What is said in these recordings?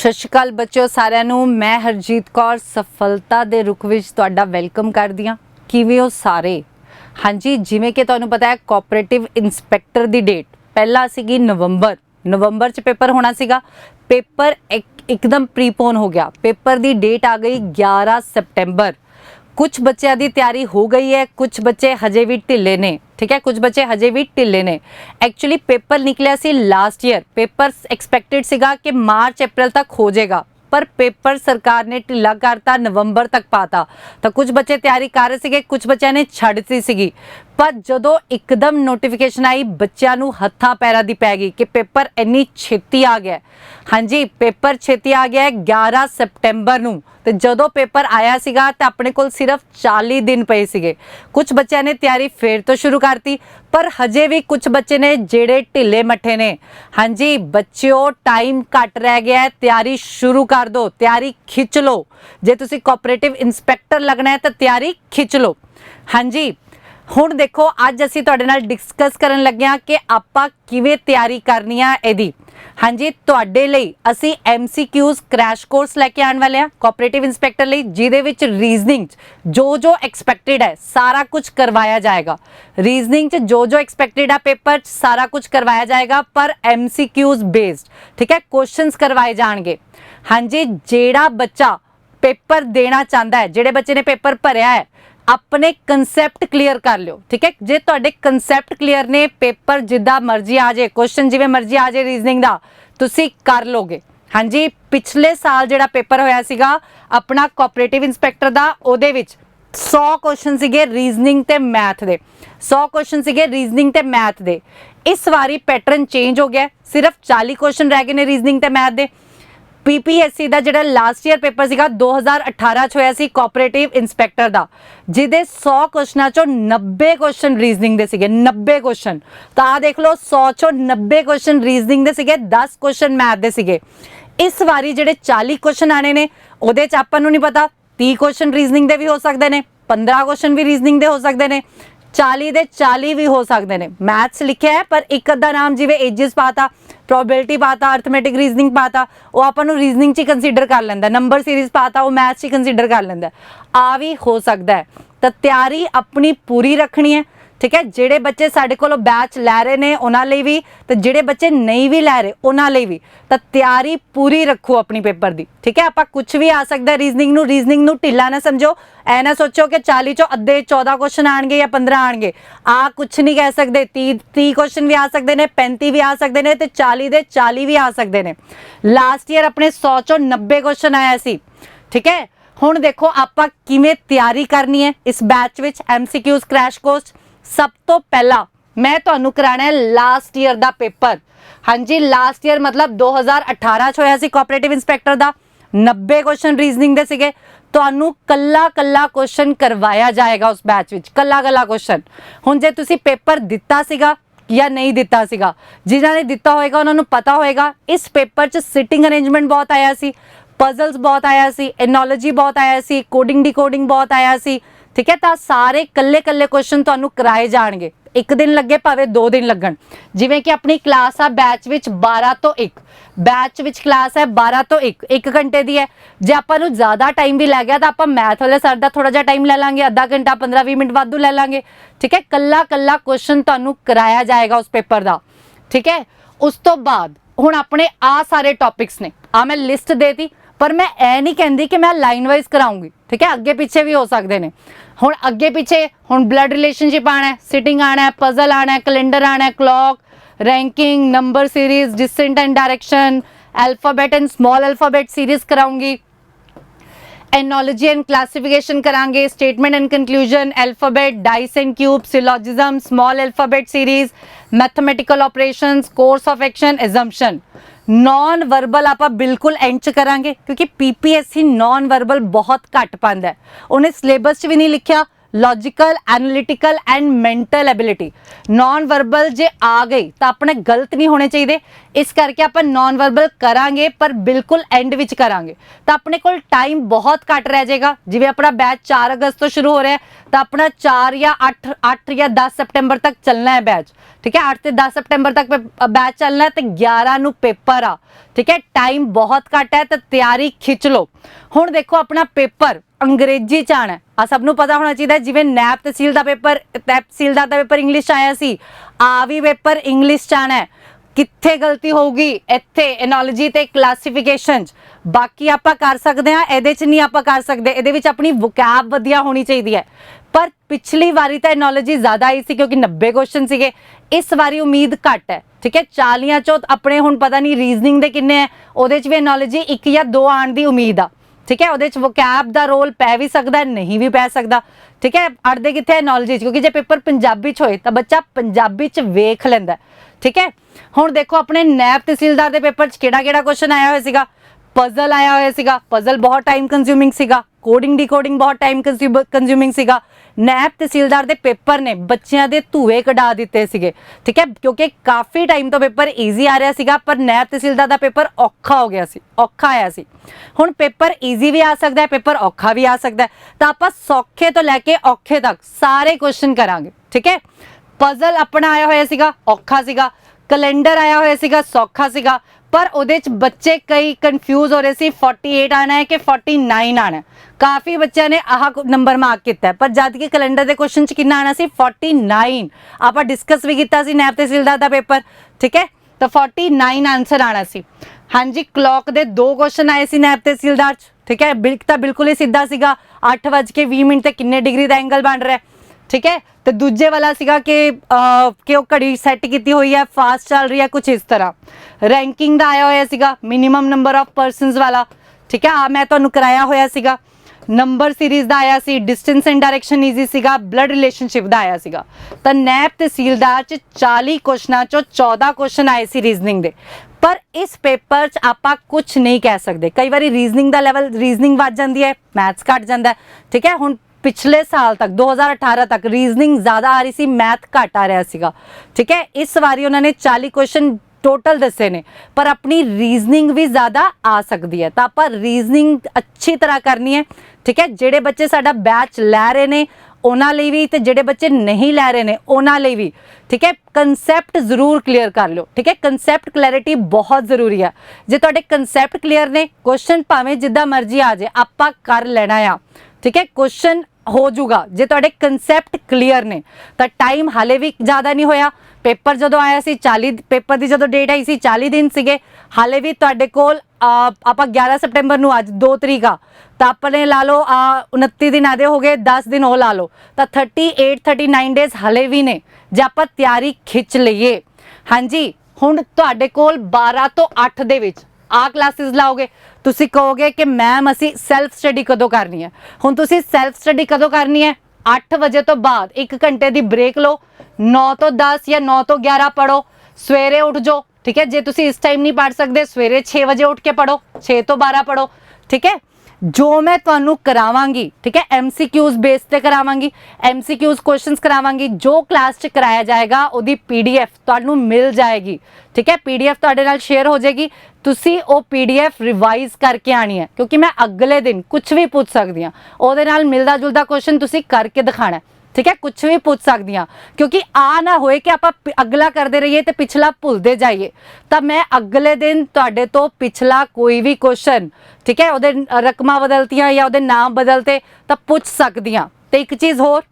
ਸਤਿ ਸ਼੍ਰੀ ਅਕਾਲ ਬੱਚਿਓ ਸਾਰਿਆਂ ਨੂੰ। ਮੈਂ ਹਰਜੀਤ ਕੌਰ ਸਫਲਤਾ ਦੇ ਰੁਖ ਵਿੱਚ ਤੁਹਾਡਾ ਵੈਲਕਮ ਕਰਦੀ ਹਾਂ। ਕਿਵੇਂ ਹੋ ਸਾਰੇ? ਹਾਂਜੀ, ਜਿਵੇਂ ਕਿ ਤੁਹਾਨੂੰ ਪਤਾ ਹੈ ਕੋਆਪਰੇਟਿਵ ਇੰਸਪੈਕਟਰ ਦੀ ਡੇਟ ਪਹਿਲਾਂ ਸੀਗੀ ਨਵੰਬਰ 'ਚ ਪੇਪਰ ਹੋਣਾ ਸੀਗਾ। ਪੇਪਰ ਇੱਕਦਮ ਪ੍ਰੀਪੋਨ ਹੋ ਗਿਆ। ਪੇਪਰ ਦੀ ਡੇਟ ਆ ਗਈ 11 ਸਤੰਬਰ। कुछ बच्चों की तैयारी हो गई है, कुछ बच्चे हजे भी ढिले ने। ठीक है, कुछ बच्चे हजे भी ढिले ने। एक्चुअली पेपर निकलिया सी लास्ट ईयर, पेपर एक्सपैक्टेड सीगा कि मार्च अप्रैल तक हो जाएगा, पर पेपर सरकार ने ढिला करता, नवंबर तक पाता। तो कुछ बच्चे तैयारी कर रहे थे, कुछ बच्चों ने छड्डती सीगी। पर जदों एकदम नोटिफिकेशन आई, बच्चों नूं हत्थां पैरां दी पै गई कि पेपर इन्नी छेती आ गया। हाँ जी, पेपर छेती आ गया 11 सितंबर नूं। तो जदों पेपर आया सीगा तो अपने कोल सिर्फ 40 दिन पे सीगे। कुछ बच्चों ने तैयारी फिर तो शुरू करती, पर हजे भी कुछ बच्चे ने जेड़े ढिले मट्ठे ने। हाँ जी बच्चों, टाइम घट रह गया है, तैयारी शुरू कर दो, तैयारी खिंच लो। जे तुसी कोऑपरेटिव इंस्पैक्टर लगना है तो तैयारी खिंच लो। हाँ जी, हुण देखो अज असीं तुहाडे नाल डिस्कस करन लगे हां कि आपां किवें तैयारी करनी है इहदी। हाँ जी, तुहाडे लई असीं MCQs क्रैश कोर्स लैके आने वाले हैं कोऑपरेटिव इंस्पैक्टर लई, जिहदे विच रीजनिंग जो एक्सपैक्टेड है सारा कुछ करवाया जाएगा। रीजनिंग जो एक्सपैक्टेड है पेपर सारा कुछ करवाया जाएगा, पर MCQs बेस्ड। ठीक है, क्वेश्चंस करवाए जाएंगे। हाँ जी, जेड़ा बच्चा पेपर देना चाहता है, जेड़े बच्चे ने पेपर भरिया है, अपने कंसैप्ट क्लीयर कर लो। ठीक है, जे तुहाडे कंसैप्ट क्लीयर ने, पेपर जिद्दां मर्जी आ जाए, क्वेश्चन जिवें मर्जी आ जाए रीजनिंग दा, तुसी कर लोगे। हाँ जी, पिछले साल जिहड़ा पेपर होया सीगा अपना कोऑपरेटिव इंस्पैक्टर दा, ओहदे विच 100 क्वेश्चन सीगे रीजनिंग ते मैथ दे। 100 क्वेश्चन सीगे रीजनिंग ते मैथ दे। इस वारी पैटर्न चेंज हो गया, सिर्फ 40 क्वेश्चन रह गए ने रीजनिंग ते मैथ दे। PPSC ਦਾ ਜਿਹੜਾ ਲਾਸਟ ਈਅਰ ਪੇਪਰ ਸੀਗਾ 2018 ਚ ਹੋਇਆ ਸੀ ਕੋਆਪਰੇਟਿਵ ਇੰਸਪੈਕਟਰ ਦਾ, ਜਿਹਦੇ 100 ਕੁਐਸਚਨਾਂ ਚੋਂ 90 ਕੁਐਸਚਨ ਰੀਜ਼ਨਿੰਗ ਦੇ ਸੀਗੇ। 90 ਕੁਐਸਚਨ ਤਾਂ ਆ ਦੇਖ ਲਓ, 100 ਚੋਂ 90 ਕੁਐਸਚਨ ਰੀਜ਼ਨਿੰਗ ਦੇ ਸੀਗੇ, 10 ਕੁਐਸਚਨ ਮੈਥ ਦੇ ਸੀਗੇ। ਇਸ ਵਾਰੀ ਜਿਹੜੇ 40 ਕੁਐਸਚਨ ਆਣੇ ਨੇ ਉਹਦੇ ਚ ਆਪਾਂ ਨੂੰ ਨਹੀਂ ਪਤਾ, 30 ਕੁਐਸਚਨ ਰੀਜ਼ਨਿੰਗ ਦੇ ਵੀ ਹੋ ਸਕਦੇ ਨੇ, 15 ਕੁਐਸਚਨ ਵੀ ਰੀਜ਼ਨਿੰਗ ਦੇ ਹੋ ਸਕਦੇ ਨੇ, 40 ਦੇ 40 ਵੀ ਹੋ ਸਕਦੇ ਨੇ। मैथ्स लिखिया है पर एक अद्धा नाम जिवें एजिस पाता, प्रोबेबिलिटी पाता, अर्थमैटिक रीजनिंग पाता, वो आपां नूं रीजनिंग च कंसीडर कर लैंदा। नंबर सीरीज पाता, वो मैथ्स च कंसीडर कर लैंदा। आ भी हो सकता है। तो तैयारी अपनी पूरी रखनी है। ठीक है, जेड़े बच्चे साडे कोलों बैच लै रहे ने उन्हां लई भी, ते जेड़े बच्चे नहीं भी लै रहे उन्हां लई भी, तो तैयारी पूरी रखो अपनी पेपर दी। ठीक है, आपां कुछ भी आ सकदा रीजनिंग नूं ढिला ना समझो। ऐ ना सोचो कि 40 चों अद्धे 14 क्वेश्चन आएंगे या 15 आएंगे। आ कुछ नहीं कह सकते। 30 क्वेश्चन भी आ सकते हैं, 35 भी आ सकते हैं, तो 40 दे 40 भी आ सकते हैं। लास्ट ईयर अपने 100 चों 90 क्वेश्चन आया सी। ठीक है, हुण देखो आपां किवें तैयारी करनी है इस बैच विच MCQs क्रैश कोर्स। सब तो पहला मैं तुहानूं कराना है लास्ट ईयर दा पेपर। हाँ जी, लास्ट ईयर मतलब 2018 च होया सी कोऑपरेटिव इंस्पैक्टर दा। 90 क्वेश्चन रीजनिंग दे सीगे। तुहानूं कल्ला क्वेश्चन करवाया जाएगा उस बैच विच, कल्ला क्वेश्चन। हुण जे तुसीं पेपर दिता सीगा या नहीं दिता सीगा, जिन्हां ने दिता होएगा उन्हां नूं पता होएगा इस पेपर च सिटिंग अरेंजमेंट बहुत आया सी, पजल्स बहुत आया सी, एनोलॉजी बहुत आया सी, कोडिंग डिकोडिंग बहुत आया सी। ठीक है, तो सारे कल्ले क्वेश्चन तुहानूं कराए जाणगे। एक दिन लगे भावे 2 दिन लगन। जिवें कि अपनी क्लास आ बैच विच 12 तो 1, बैच विच क्लास है 12 तो 1 घंटे दी है। जे आपां नूं ज़्यादा टाइम भी लग गया तो आपां मैथ वाले सर दा थोड़ा जिहा टाइम ले लांगे, आधा घंटा 15-20 मिनट वाधू ले लांगे। ठीक है, कल्ला क्वेश्चन तुहानूं कराया जाएगा उस पेपर दा। ठीक है, उस तो बाद हुण अपने आ सारे टॉपिक्स ने, आ मैं लिस्ट देती, पर मैं ऐ नहीं कहती कि मैं लाइन वाइज कराऊंगी। ठीक है, अगे पीछे भी हो सकते हैं। हुण अगे पीछे हुण ब्लड रिलेशनशिप आना है, सिटिंग आना है, पजल आना है, कैलेंडर आना है, clock, ranking, number series, distance and direction, alphabet and small alphabet series कराऊंगी, एनोलॉजी एंड क्लासिफिकेशन करांगे, statement and conclusion, alphabet, dice and cube, syllogism, small alphabet series, mathematical operations, course of action, assumption. Non verbal आप बिल्कुल and च करांगे, क्योंकि PPSC non verbal बहुत घट पांदा है। उन्हें सिलेबस च भी नहीं लिखिया, logical, analytical and mental ability. Non verbal जे आ गई तो अपने गलत नहीं होने चाहिए, इस करके अपन नॉन वर्बल करांगे पर बिल्कुल एंड विच करांगे, तो अपने को टाइम बहुत घट रह जाएगा। जिवें अपना बैच 4 अगस्त तो शुरू हो रहा है, तो अपना 4 या 8 या 10 सितंबर तक चलना है बैच, ठीक है। 8 से 10 सितंबर तक बैच चलना है, तो 11 ਨੂੰ पेपर आ, ठीक है। टाइम बहुत घट है, तो तैयारी खिंच लो। हुण देखो अपना पेपर अंग्रेजी च आना है, आ सब नूं पता होना चाहिए। जिवें नैब तहसील का पेपर, तहसीलदार का पेपर इंग्लिश च आया सी, आ भी पेपर इंग्लिश च आना है। कित्थे गलती होगी इत्थे एनोलॉजी ते क्लासिफिकेशन, बाकी आपां कर सकते हैं, इहदे च नहीं आपां कर सकते। इहदे विच अपनी वोकैब वधिया होनी चाहिए है। पर पिछली वारी तो एनोलॉजी ज़्यादा आई सी क्योंकि 90 क्वेश्चन सीगे, इस वारी उम्मीद घट है, ठीक है। 40 चों अपने हुण पता नहीं रीजनिंग दे किन्ने है, उहदे च भी एनोलॉजी 1 या 2 आने की उम्मीद आ, ठीक है। उहदे च वोकैब दा रोल पै भी सकदा है, नहीं भी पै सकदा, ठीक है। अड़दे कित्थे एनोलॉजी, क्योंकि जे पेपर पंजाबी च होए तो बच्चा पंजाबी च वेख लैंदा, ठीक है। हुण देखो अपने नैब तहसीलदार के पेपर च किहड़ा-किहड़ा क्वेश्चन आया होया सीगा। पजल आया होया सीगा, पजल बहुत टाइम कंज्यूमिंग सीगा। कोडिंग डिकोडिंग बहुत टाइम कंज्यूमिंग सीगा। नैब तहसीलदार के पेपर ने बच्चों के धूए कढ़ा दिते सीगे, ठीक है, क्योंकि काफ़ी टाइम तो पेपर ईजी आ रहा सीगा, पर नैब तहसीलदार का पेपर औखा हो गया सी, औखा आया सी। हुण पेपर ईजी भी आ सकता है, पेपर औखा भी आ सकता है, तो आप सौखे तो लैके औखे तक सारे क्वेश्चन करांगे, ठीक है। पजल अपना आया होया सीगा, औखा सीगा। कैलेंडर आया होया सीगा, सौखा सीगा, पर उहदे च बच्चे कई कन्फ्यूज हो रहे सी 48 आना है कि 49 आना है। काफ़ी बच्चों ने आह नंबर मार्क किया है, पर जद कि कैलेंडर के क्वेश्चन च कितना आना सी 49। आप डिस्कस भी किया सी नैब तहसीलदार का पेपर, ठीक है, तो 49 आंसर आना सी। हाँ जी, क्लॉक के 2 क्वेश्चन आए सी नैब तहसीलदार, ठीक है। तो बिल्कुल ही सीधा सीगा, 8:20 ते किन्ने डिग्री का एंगल बन रहा है, ठीक है। तो दूजे वाला सीगा कि वो घड़ी सैट की हुई है, फास्ट चल रही है, कुछ इस तरह। रैंकिंग का आया होया सीगा, मिनिमम नंबर ऑफ परसनस वाला, ठीक है। मैं तुहानू कराया होया सीगा। नंबर सीरीज का आया सी, डिस्टेंस एंड डायरेक्शन ईजी सीगा, ब्लड रिलेशनशिप का आया सीगा। तो नैब तहसीलदार च 40 क्वेश्चनों चो 14 क्वेश्चन आए सी रीजनिंग के। पर इस पेपर च आपां कुछ नहीं कह सकते, कई बार रीजनिंग का लैवल, रीजनिंग वध जाती है, मैथ्स घट जाता है, ठीक है। हुण पिछले साल तक 2018 तक रीजनिंग ज़्यादा आ रही सी, मैथ घट आ रहा सीगा, ठीक है। इस बारी उन्होंने 40 क्वेश्चन टोटल दसे ने, पर अपनी रीजनिंग भी ज़्यादा आ सकती है, तो आप रीजनिंग अच्छी तरह करनी है, ठीक है। जेडे बच्चे साडा बैच लै रहे ने उन्हां लई भी, ते जेडे बच्चे नहीं लै रहे ने उन्हां लई भी, ठीक है। कंसैप्ट जरूर क्लीयर कर लो, ठीक है। कंसैप्ट क्लैरिटी बहुत जरूरी है। जे तुहाडे कंसैप्ट क्लीयर ने, क्वेश्चन भावें जिद्दां मर्जी आ जाए, आपां कर लेना आ, ठीक है। क्वेश्चन हो जूगा जे तुहाडे कंसैप्ट क्लीयर ने। तो टाइम हाले भी ज़्यादा नहीं होया, पेपर जो आया सी 40, पेपर की जो डेट आई सी 40 दिन सीगे, हाले भी तुहाडे कोल आप 11 सितंबर नूं, अज 2 तरीक आ, तो अपने ला लो 29 दिन आधे हो गए, 10 दिन हो ला लो, तो 38-39 डेज हाले भी ने जे आप तैयारी खिंच लईए। हाँ जी, हुण तुहाडे कोल 12 तो 8 दे विच आ क्लासिस लाओगे, तुसी कहोगे कि मैम असी सैल्फ स्टडी कदों करनी है। हुण तुसी सैल्फ स्टडी कदों करनी है, 8 बजे तो बाद 1 घंटे की ब्रेक लो, 9 तो 10 या 9 तो 11 पढ़ो, सवेरे उठ जाओ, ठीक है। जे तुसी इस टाइम नहीं पढ़ सकते, सवेरे 6 बजे उठ के पढ़ो, 6 तो 12 पढ़ो, ठीक है। जो मैं तुहानू करावांगी, ठीक है, MCQs बेस पे करावांगी, MCQs क्वेश्चंस करावांगी, जो क्लास च कराया जाएगा उहदी PDF तुहानू मिल जाएगी, ठीक है। PDF तुहाडे नाल शेयर हो जाएगी, तुसी वो PDF रिवाइज करके आनी है, क्योंकि मैं अगले दिन कुछ भी पूछ सकती हाँ, उहदे नाल मिलदा जुलदा क्वेश्चन तुसी करके दिखाना है, ठीक है। कुछ भी पूछ सकती हाँ, क्योंकि आ ना होए कि आप अगला करते रहिए तो पिछला भुलते जाइए। तो मैं अगले दिन तुहाडे तो पिछला कोई भी क्वेश्चन, ठीक है, उहदे रकमां बदलतियां या उहदे नाम बदलते तो पूछ सकती हाँ। तो एक चीज़ होर,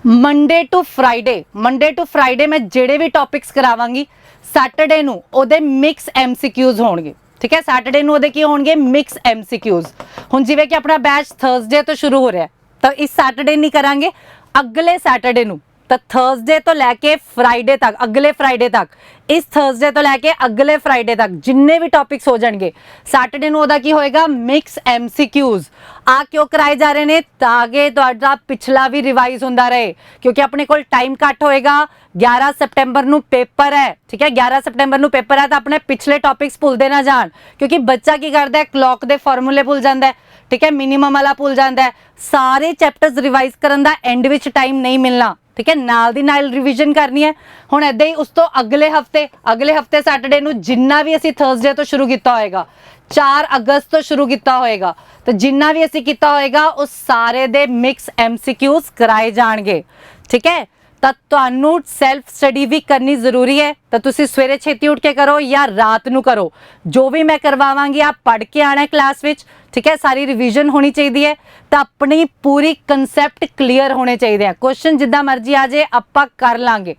मंडे टू फ्राइडे मैं जेडे भी टॉपिक्स करावांगी, सैटरडे नूं उहदे मिक्स MCQs होणगे, ठीक है। सैटरडे नूं उहदे की होणगे मिक्स MCQs। हुण जिवें कि अपना बैच थर्सडे तो शुरू हो रहा है, तो इस सैटरडे नहीं करांगे, अगले सैटरडे नूं, ਤਾਂ ਥਰਸਡੇ ਤੋਂ ਲੈ ਕੇ ਫਰਾਈਡੇ ਤੱਕ, ਅਗਲੇ ਫਰਾਈਡੇ ਤੱਕ, ਇਸ ਥਰਸਡੇ ਤੋਂ ਲੈ ਕੇ ਅਗਲੇ ਫਰਾਈਡੇ ਤੱਕ ਜਿੰਨੇ ਵੀ ਟੌਪਿਕਸ ਹੋ ਜਾਣਗੇ, ਸੈਟਰਡੇ ਨੂੰ ਉਹਦਾ ਕੀ ਹੋਏਗਾ, ਮਿਕਸ MCQs। ਆ ਕਿਉਂ ਕਰਾਏ ਜਾ ਰਹੇ ਨੇ, ਤਾਂ ਕਿ ਤੁਹਾਡਾ ਪਿਛਲਾ ਵੀ ਰਿਵਾਈਜ਼ ਹੁੰਦਾ ਰਹੇ, ਕਿਉਂਕਿ ਆਪਣੇ ਕੋਲ ਟਾਈਮ ਘੱਟ ਹੋਏਗਾ। 11 ਸਤੰਬਰ ਨੂੰ ਪੇਪਰ ਹੈ, ਠੀਕ ਹੈ, 11 ਸਤੰਬਰ ਨੂੰ ਪੇਪਰ ਹੈ, ਤਾਂ ਆਪਣੇ ਪਿਛਲੇ ਟੌਪਿਕਸ ਭੁੱਲਦੇ ਨਾ ਜਾਣ, ਕਿਉਂਕਿ ਬੱਚਾ ਕੀ ਕਰਦਾ ਹੈ, ਕਲੌਕ ਦੇ ਫਾਰਮੂਲੇ ਭੁੱਲ ਜਾਂਦਾ ਹੈ, ਠੀਕ ਹੈ, ਮਿਨੀਮਮ ਵਾਲਾ ਭੁੱਲ ਜਾਂਦਾ ਹੈ। ਸਾਰੇ ਚੈਪਟਰਸ ਰਿਵਾਈਜ਼ ਕਰਨ ਦਾ ਐਂਡ ਵਿੱਚ ਟਾਈਮ ਨਹੀਂ ਮਿਲਣਾ, ਠੀਕ ਹੈ, ਨਾਲ ਦੀ ਨਾਲ ਰਿਵੀਜ਼ਨ ਕਰਨੀ ਹੈ। ਹੁਣ ਏਦਾਂ ਹੀ ਉਸ ਤੋਂ ਅਗਲੇ ਹਫਤੇ ਸੈਟਰਡੇ ਨੂੰ ਜਿੰਨਾ ਵੀ ਅਸੀਂ ਥਰਸਡੇ ਤੋਂ ਸ਼ੁਰੂ ਕੀਤਾ ਹੋਏਗਾ, 4 ਅਗਸਤ ਤੋਂ ਸ਼ੁਰੂ ਕੀਤਾ ਹੋਏਗਾ, ਤਾਂ ਜਿੰਨਾ ਵੀ ਅਸੀਂ ਕੀਤਾ ਹੋਏਗਾ ਉਹ ਸਾਰੇ ਦੇ ਮਿਕਸ MCQs ਕਰਾਏ ਜਾਣਗੇ, ਠੀਕ ਹੈ। ਤਾਂ ਤੁਹਾਨੂੰ ਸੈਲਫ ਸਟੱਡੀ ਵੀ ਕਰਨੀ ਜ਼ਰੂਰੀ ਹੈ, ਤਾਂ ਤੁਸੀਂ ਸਵੇਰੇ ਛੇਤੀ ਉੱਠ ਕੇ ਕਰੋ ਜਾਂ ਰਾਤ ਨੂੰ ਕਰੋ, ਜੋ ਵੀ ਮੈਂ ਕਰਵਾਵਾਂਗੀ ਆਪ ਪੜ੍ਹ ਕੇ ਆਣਾ ਕਲਾਸ ਵਿੱਚ, ਠੀਕ ਹੈ। ਸਾਰੀ ਰਿਵੀਜ਼ਨ ਹੋਣੀ ਚਾਹੀਦੀ ਹੈ, ਤਾਂ ਆਪਣੀ ਪੂਰੀ ਕਨਸੈਪਟ ਕਲੀਅਰ ਹੋਣੇ ਚਾਹੀਦੇ ਆ। ਕੁਐਸਚਨ ਜਿੱਦਾਂ ਮਰਜ਼ੀ ਆ ਜਾਏ ਆਪਾਂ ਕਰ ਲਾਂਗੇ,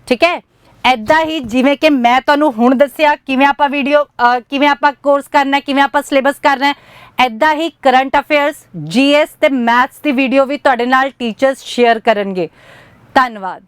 ਠੀਕ ਹੈ। ਐਦਾਂ ਹੀ ਜਿਵੇਂ ਕਿ ਮੈਂ ਤੁਹਾਨੂੰ ਹੁਣ ਦੱਸਿਆ ਕਿਵੇਂ ਆਪਾਂ ਕੋਰਸ ਕਰਨਾ, ਕਿਵੇਂ ਆਪਾਂ ਸਿਲੇਬਸ ਕਰਨਾ ਹੈ, ਐਦਾਂ ਹੀ ਕਰੰਟ ਅਫੇਅਰਸ, GS ਤੇ ਮੈਥਸ ਦੀ ਵੀਡੀਓ ਵੀ ਤੁਹਾਡੇ ਨਾਲ ਟੀਚਰਸ ਸ਼ੇਅਰ ਕਰਨਗੇ। ਧੰਨਵਾਦ।